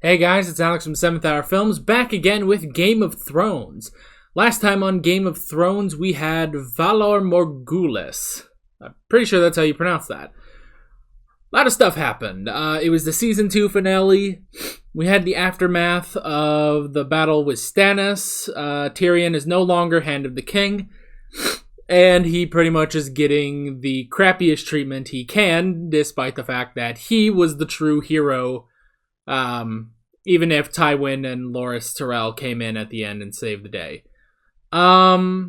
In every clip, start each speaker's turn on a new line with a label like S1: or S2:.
S1: Hey guys, it's Alex from 7th Hour Films, back again with Game of Thrones. Last time on Game of Thrones, we had Valar Morghulis. I'm pretty sure that's how you pronounce that. A lot of stuff happened. It was the Season 2 finale. We had the aftermath of the battle with Stannis. Tyrion is no longer Hand of the King. And he pretty much is getting the crappiest treatment he can, despite the fact that he was the true hero. Even if Tywin and Loras Tyrell came in at the end and saved the day. So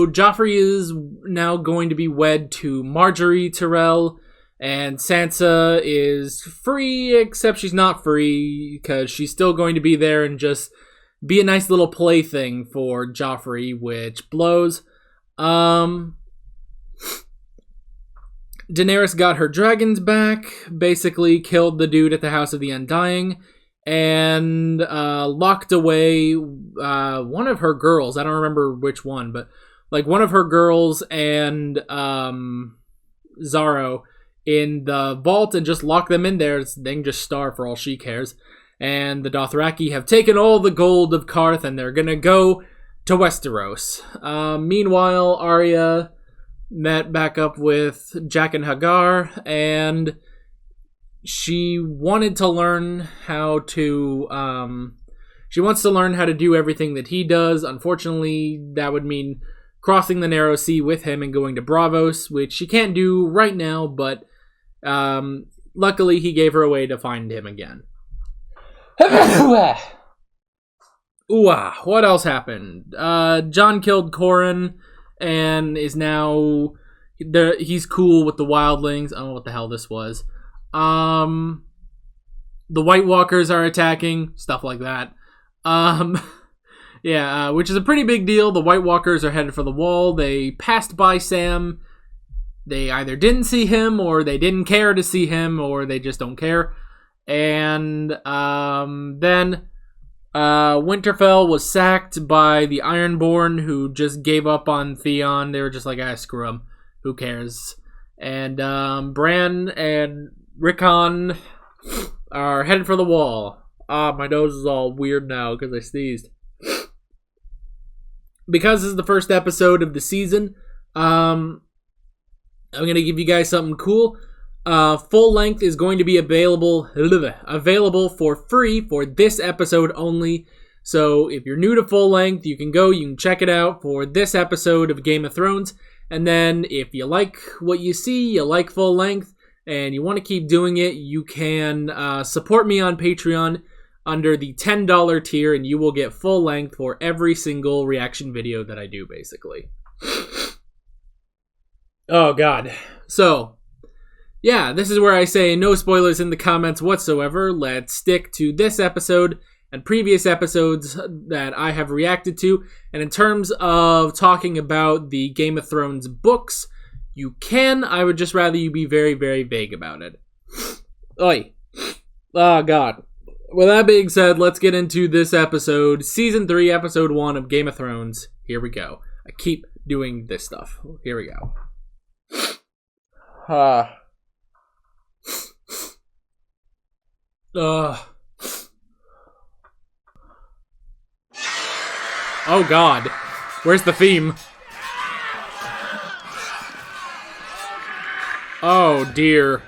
S1: Joffrey is now going to be wed to Marjorie Tyrell, and Sansa is free, except she's not free, because she's still going to be there and just be a nice little plaything for Joffrey, which blows. Daenerys got her dragons back, basically killed the dude at the House of the Undying, and locked away one of her girls. I don't remember which one, but like one of her girls and Zaro in the vault and just locked them in there. They can just starve for all she cares. And the Dothraki have taken all the gold of Karth and they're gonna go to Westeros. Meanwhile, Arya met back up with Jack and Hagar, and she wanted to learn how to, she wants to learn how to do everything that he does. Unfortunately, that would mean crossing the Narrow Sea with him and going to Braavos, which she can't do right now, but luckily he gave her a way to find him again. What else happened? Jon killed Corran and is now he's cool with the wildlings. I don't know what the hell this was. The White Walkers are attacking, stuff like that. Which is a pretty big deal. The White Walkers are headed for the wall. They passed by Sam. They either didn't see him, or they didn't care to see him, or they just don't care. And then Winterfell was sacked by the Ironborn, who just gave up on Theon. They were just like, screw him. Who cares? And Bran and Rickon are headed for the wall. My nose is all weird now because I sneezed. Because this is the first episode of the season, I'm going to give you guys something cool. Full length is going to be available for free for this episode only. So if you're new to full length, you can check it out for this episode of Game of Thrones. And then if you like what you see, you like full length, and you want to keep doing it, you can support me on Patreon under the $10 tier, and you will get full length for every single reaction video that I do, basically. Oh, God. So, yeah, this is where I say no spoilers in the comments whatsoever. Let's stick to this episode and previous episodes that I have reacted to. And in terms of talking about the Game of Thrones books, you can. I would just rather you be very, very vague about it. Oi. Oh, God. With that being said, let's get into this episode. Season 3, Episode 1 of Game of Thrones. Here we go. I keep doing this stuff. Here we go. Oh God, where's the theme? Oh dear.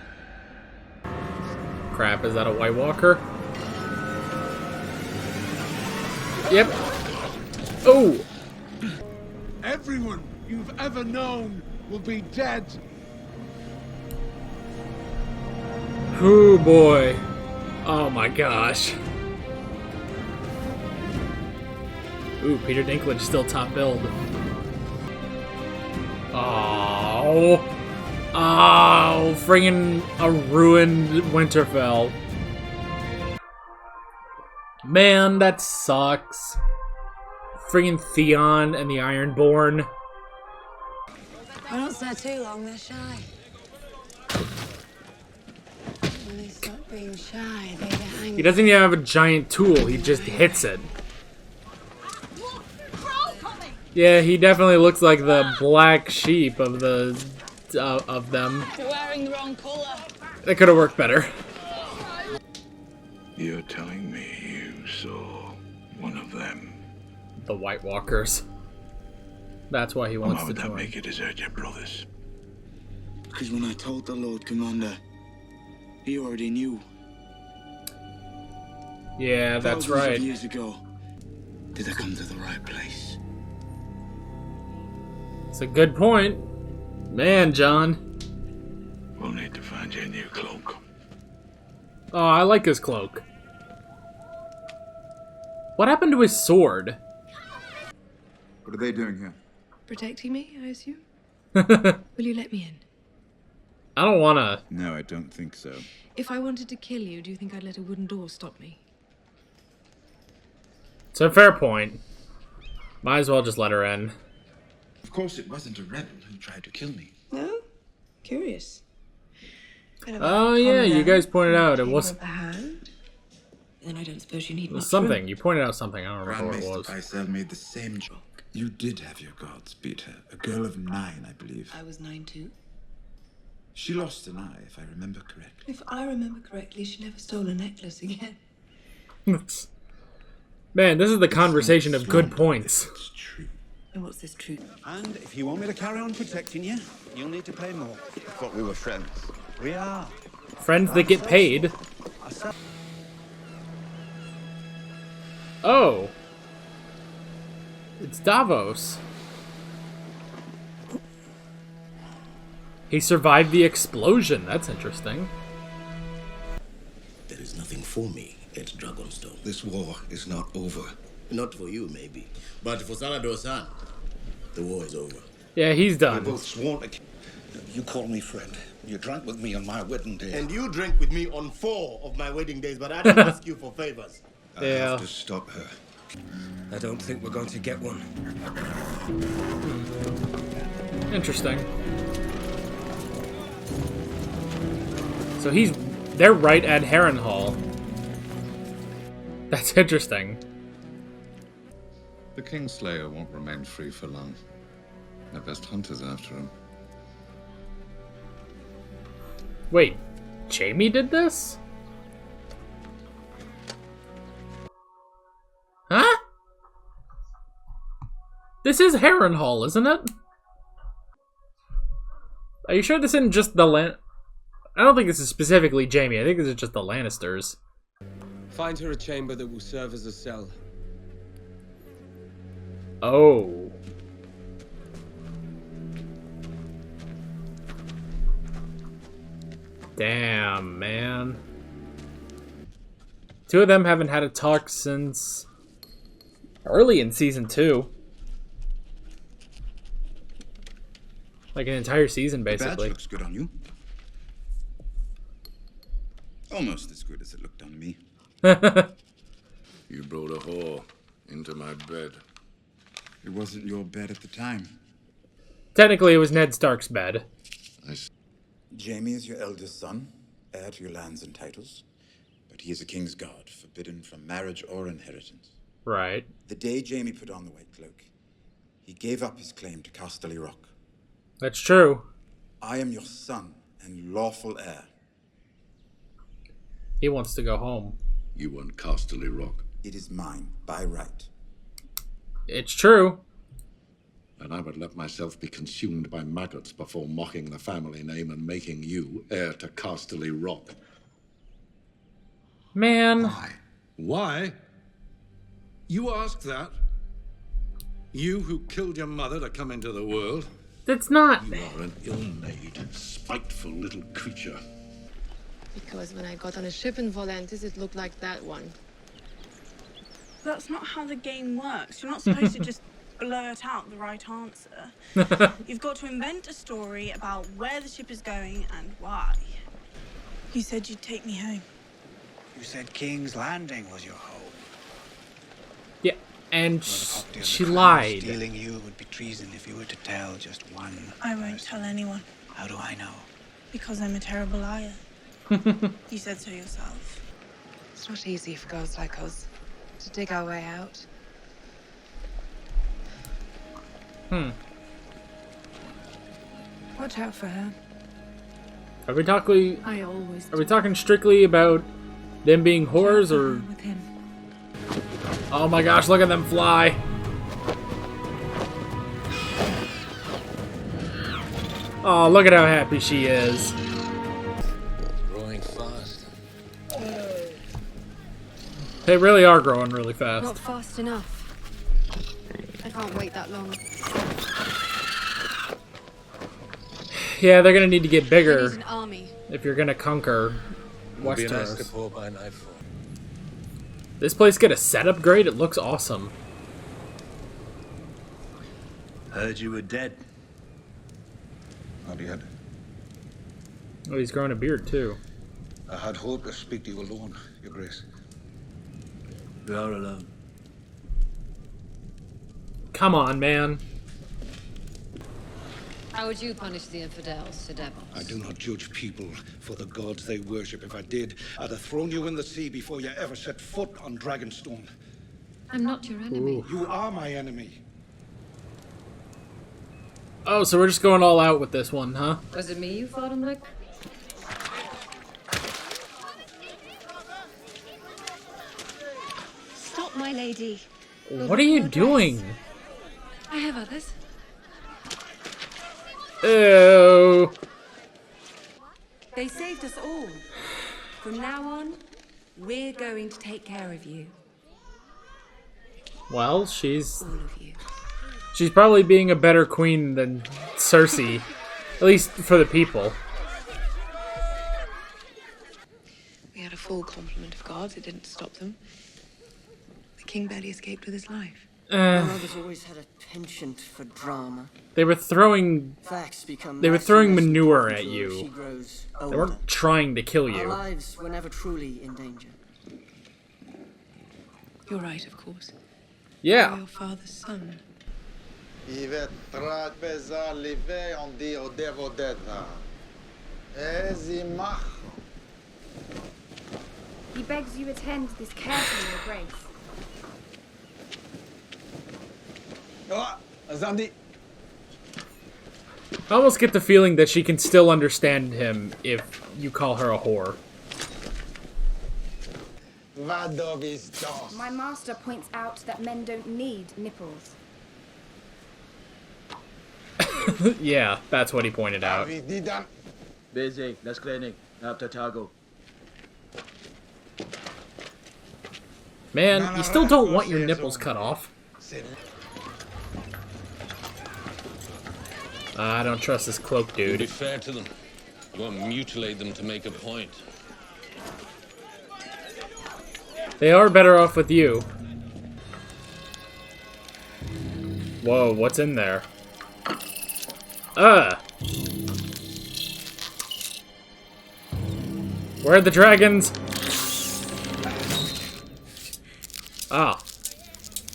S1: Crap, is that a White Walker? Yep. Oh!
S2: Everyone you've ever known will be dead.
S1: Oh boy. Oh my gosh. Ooh, Peter Dinklage is still top billed. Oh. Oh, friggin' a ruined Winterfell. Man, that sucks. Friggin' Theon and the Ironborn.
S3: I don't stay too long, they're shy. When they stop being shy, they get angry.
S1: He doesn't even have a giant tool, he just hits it. Yeah, he definitely looks like the black sheep of the of them.
S3: You're wearing the wrong color.
S1: That could have worked better.
S4: You're telling me you saw one of them?
S1: The White Walkers. That's why he wants
S4: Why would
S1: to
S4: that
S1: join.
S4: make you desert your brothers?
S5: Because when I told the Lord Commander, he already knew.
S1: Yeah, that's
S5: Thousands
S1: right.
S5: of years ago, did I come to the right place?
S1: It's a good point. Man, John.
S4: We'll need to find you a new cloak.
S1: Oh, I like his cloak. What happened to his sword?
S6: What are they doing here?
S7: Protecting me, I assume?
S1: I
S7: Will you let me in?
S1: don't wanna.
S6: No, I don't think so.
S7: If I wanted to kill you, do you think I'd let a wooden door stop me?
S1: It's a fair point. Might as well just let her in.
S8: Of course, it wasn't a rebel who tried to kill me.
S7: No? Curious.
S1: Oh yeah, you guys pointed out it was
S7: Then I don't suppose you need much
S1: something. You pointed out something. I don't remember what it
S8: Grandmaster
S1: was.
S8: Pycelle made the same joke. You did have your gods beat her. A girl of 9, I believe.
S7: I was 9 too.
S8: She lost an eye, if I remember correctly.
S7: If I remember correctly, she never stole a necklace again.
S1: Man, this is the conversation of good points.
S8: It's true.
S7: And what's this truth?
S9: And if you want me to carry on protecting you, you'll need to play more.
S10: I thought we were friends.
S9: We are.
S1: Friends that get paid. Oh. It's Davos. He survived the explosion. That's interesting.
S10: There is nothing for me at Dragonstone. This war is not over. Not for you, maybe. But for Salador-san, the war is over.
S1: Yeah, he's
S10: We're
S1: done.
S10: both sworn to... You call me friend. You drank with me on my wedding day.
S11: And you drink with me on 4 of my wedding days, but I don't ask you for favors.
S10: I
S1: Yeah.
S10: have to stop her.
S9: I don't think we're going to get one.
S1: Interesting. So they're right at Harrenhal. That's interesting.
S12: The Kingslayer won't remain free for long. The best hunter's after him.
S1: Wait, Jaime did this? Huh? This is Harrenhal, isn't it? Are you sure this isn't just the I don't think this is specifically Jaime. I think this is just the Lannisters.
S9: Find her a chamber that will serve as a cell.
S1: Oh. Damn, man. Two of them haven't had a talk since early in season 2. Like an entire season,
S6: The badge
S1: basically.
S6: looks good on you. Almost as good as it looked on me.
S4: You brought a whore into my bed.
S6: It wasn't your bed at the time.
S1: Technically, it was Ned Stark's bed.
S6: Jaime is your eldest son, heir to your lands and titles. But he is a king's guard, forbidden from marriage or inheritance.
S1: Right.
S6: The day Jaime put on the White Cloak, he gave up his claim to Casterly Rock.
S1: That's true.
S6: I am your son and lawful heir.
S1: He wants to go home.
S4: You want Casterly Rock.
S6: It is mine, by right.
S1: It's true.
S4: And I would let myself be consumed by maggots before mocking the family name and making you heir to Casterly Rock.
S1: Man.
S4: Why? Why? You ask that? You who killed your mother to come into the world?
S1: That's not.
S4: You are an ill-made, spiteful little creature.
S7: Because when I got on a ship in Volantis, it looked like that one.
S3: That's not how the game works. You're not supposed to just blurt out the right answer. You've got to invent a story about where the ship is going and why. You said you'd take me home.
S9: You said King's Landing was your home.
S1: Yeah, and
S9: Well, the
S1: she
S9: crown
S1: lied.
S9: Stealing you would be treason if you were to tell just one.
S3: I won't tell anyone,
S9: How do I know?
S3: because I'm a terrible liar. You said so yourself.
S7: It's not easy for girls like us to dig our way out.
S1: Hmm.
S7: Watch out for her.
S1: Are we talking?
S7: I always.
S1: Are we talking strictly about them being whores, or?
S7: With him.
S1: Oh my gosh! Look at them fly. Oh, look at how happy she is.
S10: Growing fast.
S1: They really are growing really fast.
S7: Not fast enough. I can't wait that long.
S1: Yeah, they're gonna need to get
S7: I
S1: bigger
S7: need an army.
S1: if you're gonna conquer
S10: It'll be nice to
S1: Westeros.
S10: pour by nightfall.
S1: This place get a set upgrade? It looks awesome.
S9: Heard you were dead.
S12: Not yet.
S1: Oh, he's growing a beard too.
S12: I had hoped to speak to you alone, Your Grace.
S9: We are alone.
S1: Come on, man.
S7: How would you punish the infidels, Sir Davos?
S4: I do not judge people for the gods they worship. If I did, I'd have thrown you in the sea before you ever set foot on Dragonstone.
S7: I'm not your enemy.
S1: Ooh.
S4: You are my enemy.
S1: Oh, so we're just going all out with this one, huh?
S7: Was it me you fought him like?
S13: Stop, my lady.
S1: What are you doing?
S7: I have others.
S1: Ew.
S14: They saved us all. From now on, we're going to take care of you.
S1: Well, she's...
S14: All of you.
S1: She's probably being a better queen than Cersei. At least for the people.
S7: We had a full complement of guards. It didn't stop them. The king barely escaped with his life.
S15: My mother's always had a penchant for drama.
S1: They were throwing...
S15: Facts become
S1: They were
S15: less
S1: throwing
S15: and less
S1: manure
S15: important
S1: at
S15: as
S1: you.
S15: she grows
S1: They
S15: older.
S1: weren't trying to kill
S15: Our
S1: you.
S15: lives were never truly in danger.
S7: You're right, of course.
S1: Yeah.
S7: You're your father's son.
S13: He begs you attend this carefully, Your Grace.
S1: I almost get the feeling that she can still understand him if you call her a whore.
S13: My master points out that men don't need nipples.
S1: Yeah, that's what he pointed out.
S9: Busy. Let's cleaning. After Targo.
S1: Man, you still don't want your nipples cut off. I don't trust this cloak
S10: Be
S1: dude.
S10: fair to them. You won't mutilate them to make a point.
S1: They are better off with you. Whoa, what's in there? Where are the dragons? Ah.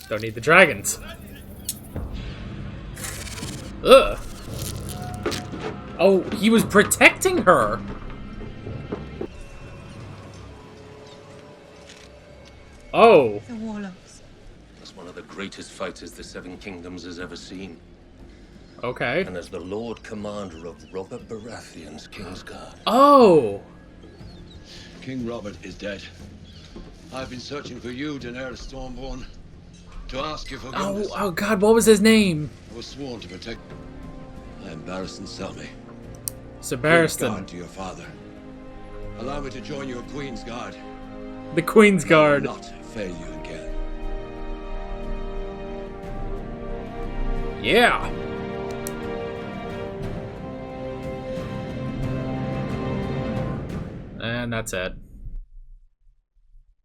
S1: Don't need the dragons. Ugh. Oh, he was protecting her. Oh.
S14: The warlocks.
S10: As one of the greatest fighters the Seven Kingdoms has ever seen.
S1: Okay.
S10: And as the Lord Commander of Robert Baratheon's Kingsguard.
S1: Oh.
S16: King Robert is dead. I've been searching for you, Daenerys Stormborn, to ask you forgiveness.
S1: Oh God, what was his name?
S16: I was sworn to protect. I am Barristan Selmy.
S1: Sir
S16: Queen's
S1: Barristan.
S16: Guard to your father. Allow me to join your Queen's Guard.
S1: The Queen's
S16: I
S1: Guard.
S16: will not fail you again.
S1: Yeah. And that's it.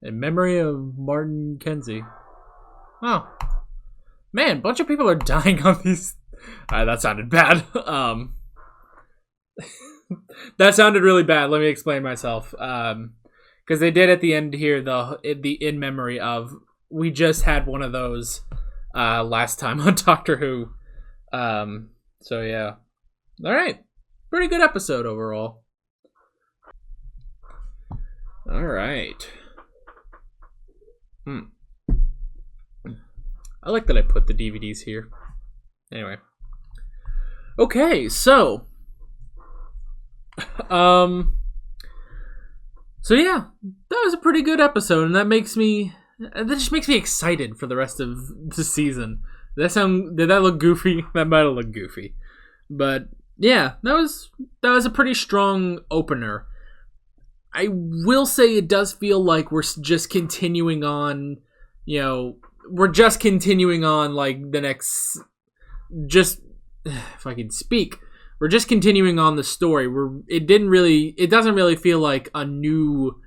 S1: In memory of Martin Kenzie. Oh. Man, a bunch of people are dying on these. That sounded bad. That sounded really bad. Let me explain myself. Because they did at the end here, the in memory of. We just had one of those last time on Doctor Who. So yeah. Alright. Pretty good episode overall. Alright. I like that I put the DVDs here. Anyway. Okay, so So yeah, that was a pretty good episode, and that just makes me excited for the rest of the season. Did that look goofy? That might have looked goofy. But yeah, that was a pretty strong opener. I will say it does feel like we're just continuing on, like the next, if I can speak, we're just continuing on the story. It doesn't really feel like a new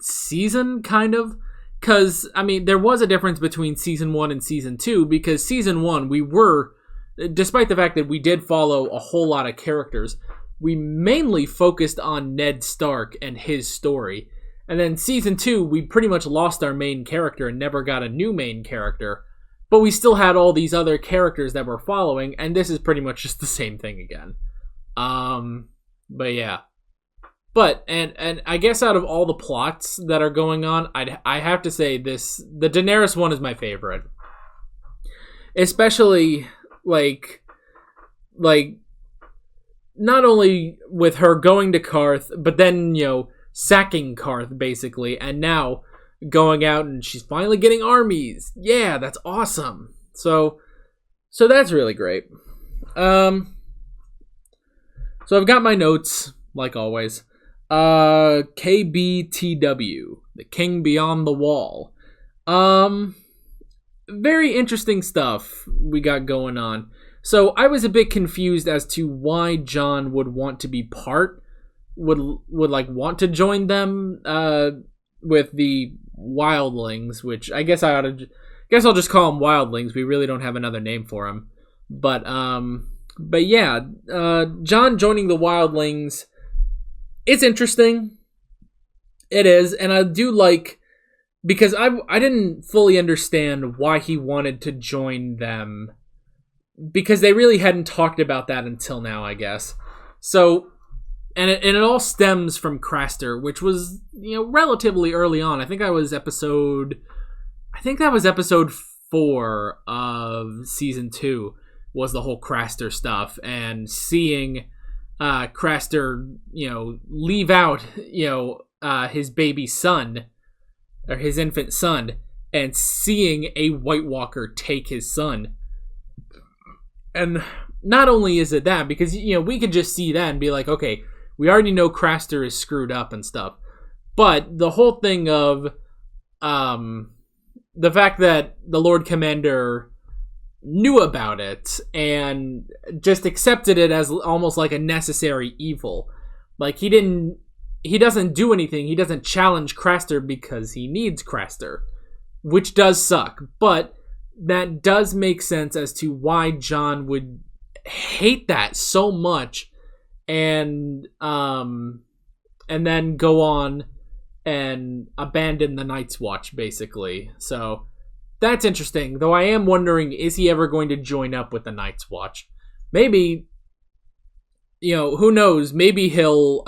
S1: season, kind of. Because, I mean, there was a difference between Season 1 and Season 2, because Season 1, despite the fact that we did follow a whole lot of characters, we mainly focused on Ned Stark and his story. And then Season 2, we pretty much lost our main character and never got a new main character. But we still had all these other characters that we're following, and this is pretty much just the same thing again. But yeah. But, and I guess out of all the plots that are going on, I have to say the Daenerys one is my favorite. Especially, like, not only with her going to Karth, but then, sacking Karth, basically, and now going out and she's finally getting armies. Yeah, that's awesome. So that's really great. So I've got my notes, like always. KBTW, The King Beyond the Wall. Very interesting stuff we got going on. So I was a bit confused as to why Jon would want to be want to join them with the wildlings, which I guess I'll just call them wildlings. We really don't have another name for them. But yeah, Jon joining the wildlings, it's interesting. It is, and I do like, because I didn't fully understand why he wanted to join them, because they really hadn't talked about that until now, I guess. So, and it all stems from Craster, which was, relatively early on. I think that was episode 4 of season 2 was the whole Craster stuff, and seeing Craster, leave out, his baby son, or his infant son, and seeing a White Walker take his son. And not only is it that, because, we could just see that and be like, okay, we already know Craster is screwed up and stuff. But the whole thing of the fact that the Lord Commander knew about it and just accepted it as almost like a necessary evil. Like, he doesn't do anything. He doesn't challenge Craster because he needs Craster, which does suck. But that does make sense as to why Jon would hate that so much, and then go on and abandon the Night's Watch, basically. So that's interesting. Though I am wondering, is he ever going to join up with the Night's Watch? Maybe, who knows? Maybe he'll,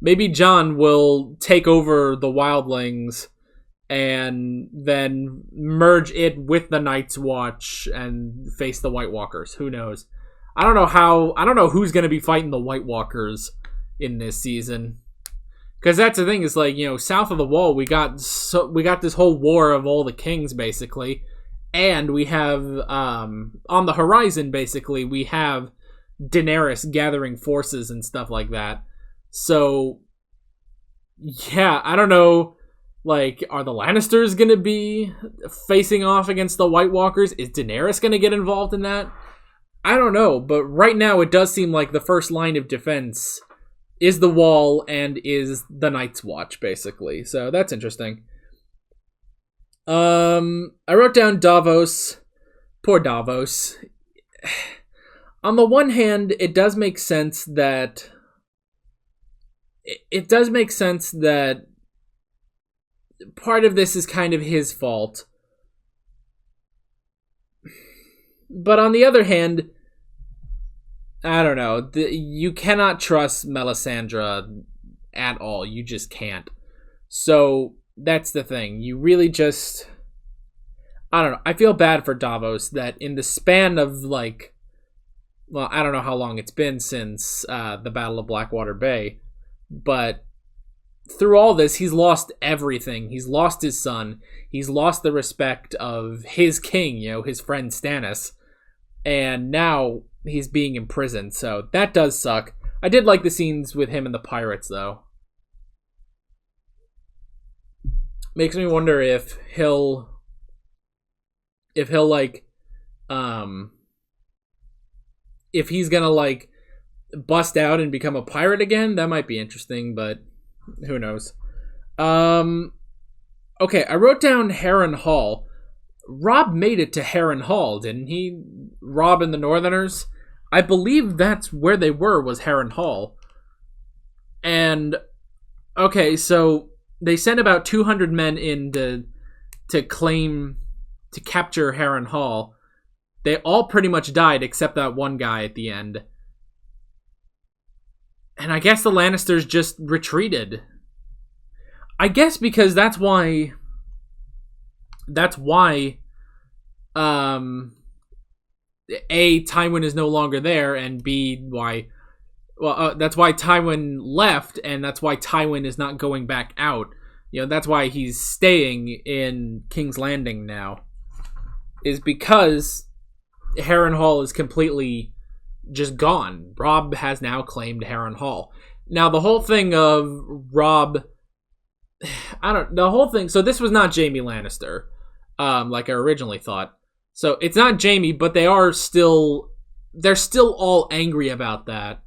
S1: maybe Jon will take over the wildlings and then merge it with the Night's Watch and face the White Walkers. Who knows? I don't know who's going to be fighting the White Walkers in this season. Because that's the thing, is like, south of the Wall, we got this whole war of all the kings, basically. And we have, on the horizon, basically, we have Daenerys gathering forces and stuff like that. So, yeah, I don't know. Like, are the Lannisters going to be facing off against the White Walkers? Is Daenerys going to get involved in that? I don't know, but right now it does seem like the first line of defense is the Wall and is the Night's Watch, basically. So that's interesting. I wrote down Davos. Poor Davos. On the one hand, it does make sense that part of this is kind of his fault. But on the other hand, I don't know. You cannot trust Melisandre at all. You just can't. So that's the thing. You really just... I don't know. I feel bad for Davos that in the span of, like, well, I don't know how long it's been since the Battle of Blackwater Bay, but through all this, he's lost everything. He's lost his son. He's lost the respect of his king, his friend Stannis. And now he's being imprisoned, so that does suck. I did like the scenes with him and the pirates, though. Makes me wonder if he'll like, if he's gonna like bust out and become a pirate again. That might be interesting, but who knows. Okay, I wrote down Harren Hall. Robb made it to Harren Hall, didn't he? Robb and the Northerners? I believe that's where they were, was Harren Hall. And, okay, so they sent about 200 men in to capture Harren Hall. They all pretty much died except that one guy at the end. And I guess the Lannisters just retreated. I guess because that's why A, Tywin is no longer there, and B, that's why Tywin left, and that's why Tywin is not going back out. That's why he's staying in King's Landing now, is because Harren Hall is completely just gone. Robb has now claimed Harren Hall. Now, the whole thing of Robb, so this was not Jaime Lannister, like I originally thought. So it's not Jaime, but they're still all angry about that.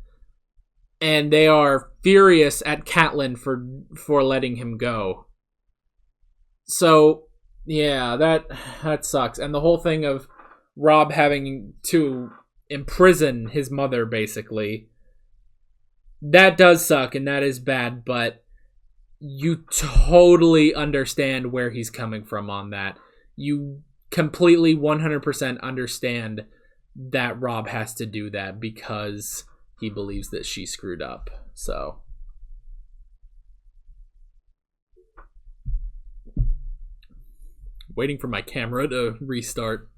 S1: And they are furious at Catelyn for letting him go. So, yeah, that sucks. And the whole thing of Robb having to imprison his mother, basically, that does suck, and that is bad, but you totally understand where he's coming from on that. You completely 100% understand that Robb has to do that because he believes that she screwed up. So waiting for my camera to restart.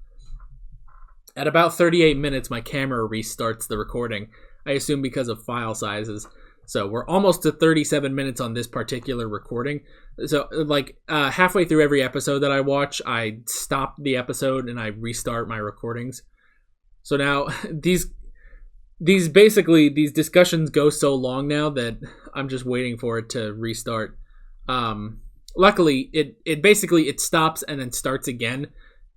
S1: At about 38 minutes, my camera restarts the recording. I assume because of file sizes. So we're almost to 37 minutes on this particular recording. So like halfway through every episode that I watch, I stop the episode and I restart my recordings. So now these discussions go so long now that I'm just waiting for it to restart. Luckily, it stops and then starts again.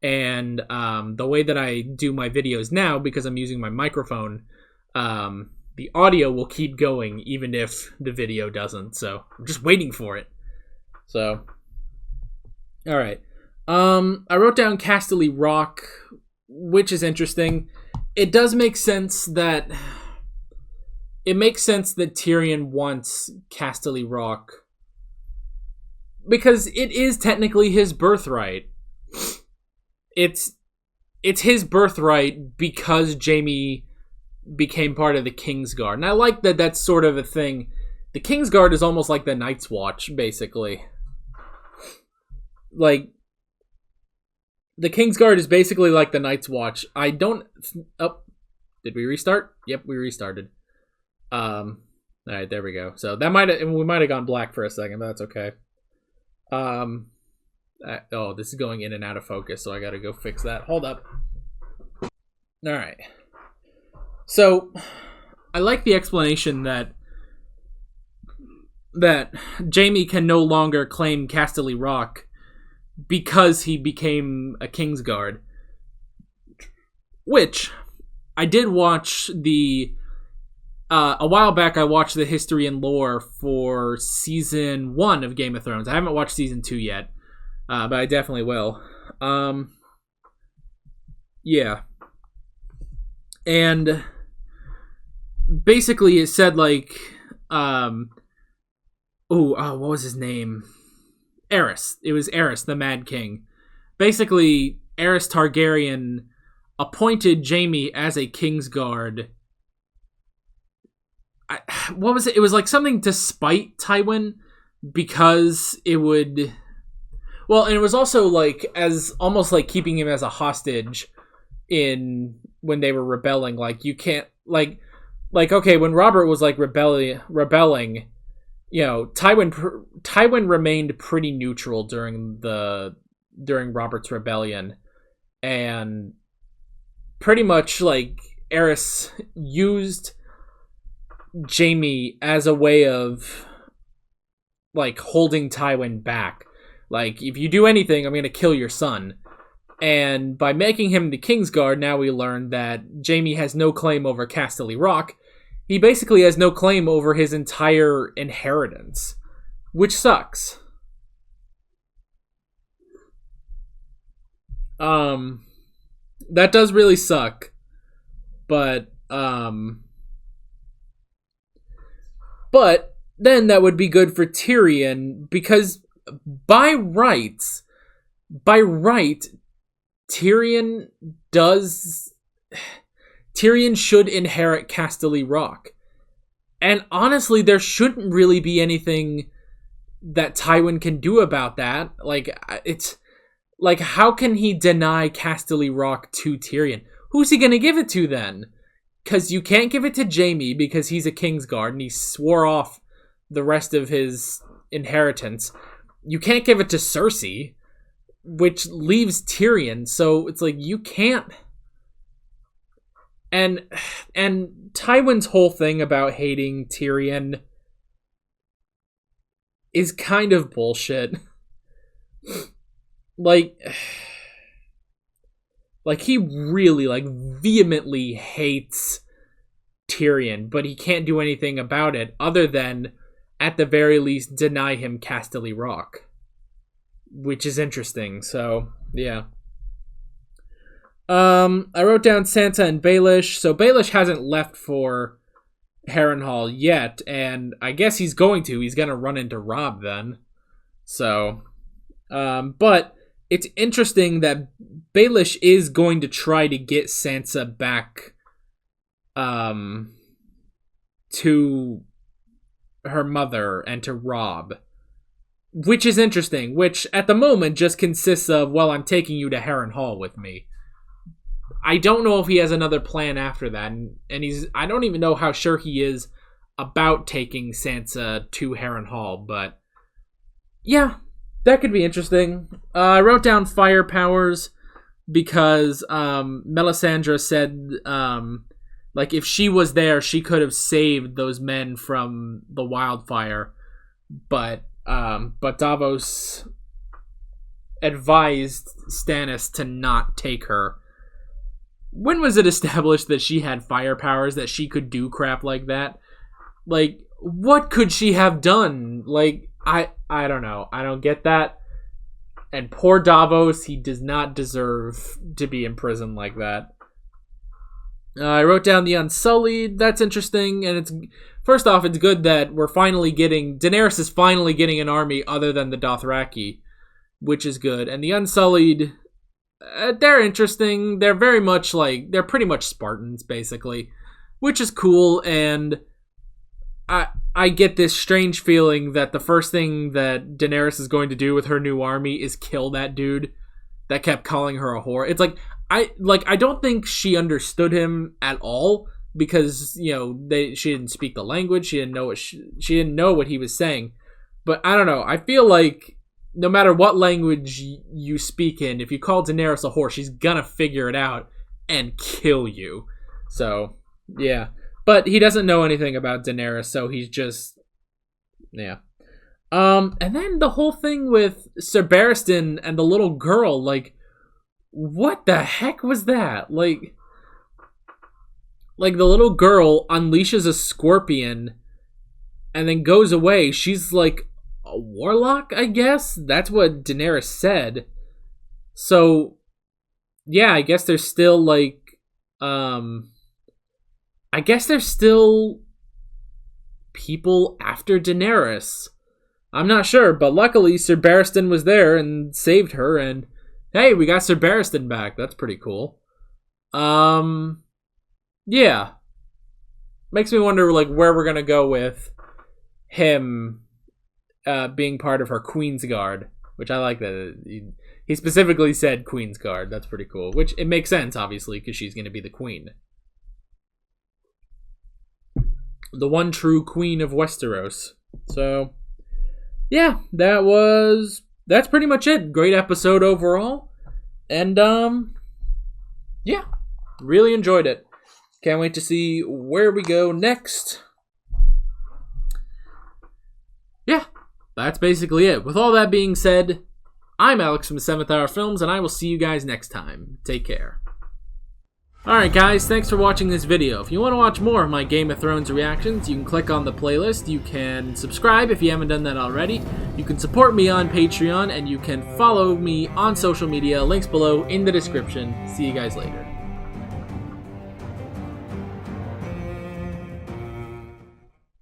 S1: And the way that I do my videos now, because I'm using my microphone, the audio will keep going even if the video doesn't. So I'm just waiting for it. So, all right. I wrote down Casterly Rock, which is interesting. It does make sense that Tyrion wants Casterly Rock because it is technically his birthright. It's his birthright because Jaime became part of the Kingsguard. And I like that that's sort of a thing. The Kingsguard is almost like the Night's Watch, basically. Like, the Kingsguard is basically like the Night's Watch. Did we restart? Yep, we restarted. Alright, there we go. So we might have gone black for a second, but that's okay. This is going in and out of focus, so I gotta go fix that. Hold up. Alright. So, I like the explanation that Jaime can no longer claim Casterly Rock because he became a Kingsguard. Which, I did watch a while back I watched the history and lore for Season 1 of Game of Thrones. I haven't watched Season 2 yet, but I definitely will. Yeah. And basically it said like, what was his name? Aerys. It was Aerys, the Mad King. Basically, Aerys Targaryen appointed Jaime as a Kingsguard. What was it? It was like something to spite Tywin because it would... Well, and it was also like as almost like keeping him as a hostage when they were rebelling. Like, you can't, like okay, when Robert was like rebelling, you know, Tywin remained pretty neutral during Robert's rebellion, and pretty much like Aerys used Jaime as a way of like holding Tywin back. Like, if you do anything, I'm gonna kill your son. And by making him the Kingsguard, now we learn that Jaime has no claim over Casterly Rock. He basically has no claim over his entire inheritance, which sucks. That does really suck. But then that would be good for Tyrion, because by right, Tyrion should inherit Casterly Rock. And honestly, there shouldn't really be anything that Tywin can do about that. Like, it's like, how can he deny Casterly Rock to Tyrion? Who's he gonna give it to then? Because you can't give it to Jaime because he's a Kingsguard and he swore off the rest of his inheritance. You can't give it to Cersei, which leaves Tyrion. So it's like, you can't. And Tywin's whole thing about hating Tyrion is kind of bullshit. Like he really, like, vehemently hates Tyrion, but he can't do anything about it other than, at the very least, deny him Casterly Rock. Which is interesting, so, yeah. I wrote down Sansa and Baelish. So Baelish hasn't left for Harrenhal yet, and I guess he's going to. He's gonna run into Robb then. So, but it's interesting that Baelish is going to try to get Sansa back to her mother and to Robb. Which is interesting, which at the moment just consists of, well, I'm taking you to Harrenhal with me. I don't know if he has another plan after that, and I don't even know how sure he is about taking Sansa to Harrenhal, but yeah, that could be interesting. I wrote down fire powers because Melisandre said, like, if she was there, she could have saved those men from the wildfire, but Davos advised Stannis to not take her. When was it established that she had fire powers, that she could do crap like that? Like, what could she have done? Like, I don't know. I don't get that. And poor Davos, he does not deserve to be in prison like that. I wrote down the Unsullied. That's interesting, and it's, first off, it's good that Daenerys is finally getting an army other than the Dothraki, which is good. And the Unsullied, they're interesting. They're very much they're pretty much Spartans, basically, which is cool. And I get this strange feeling that the first thing that Daenerys is going to do with her new army is kill that dude that kept calling her a whore. It's I don't think she understood him at all, because, you know, she didn't speak the language. She didn't know what he was saying. But I don't know. I feel like no matter what language you speak in, if you call Daenerys a whore, she's gonna figure it out and kill you. So, yeah. But he doesn't know anything about Daenerys, so he's just, yeah. And then the whole thing with Ser Barristan and the little girl, like, what the heck was that? Like the little girl unleashes a scorpion and then goes away. She's like a warlock, I guess? That's what Daenerys said. So, yeah, I guess there's still, like, I guess there's still people after Daenerys. I'm not sure, but luckily Ser Barristan was there and saved her, and hey, we got Ser Barristan back. That's pretty cool. Yeah. Makes me wonder, like, where we're gonna go with him being part of her Queen's Guard. which I like that. He specifically said Queen's Guard. That's pretty cool. Which, it makes sense, obviously, because she's going to be the queen. The one true queen of Westeros. So, yeah, that's pretty much it. Great episode overall. And, yeah, really enjoyed it. Can't wait to see where we go next. Yeah, that's basically it. With all that being said, I'm Alex from 7th Hour Films, and I will see you guys next time. Take care. Alright guys, thanks for watching this video. If you want to watch more of my Game of Thrones reactions, you can click on the playlist. You can subscribe if you haven't done that already. You can support me on Patreon, and you can follow me on social media. Links below in the description. See you guys later.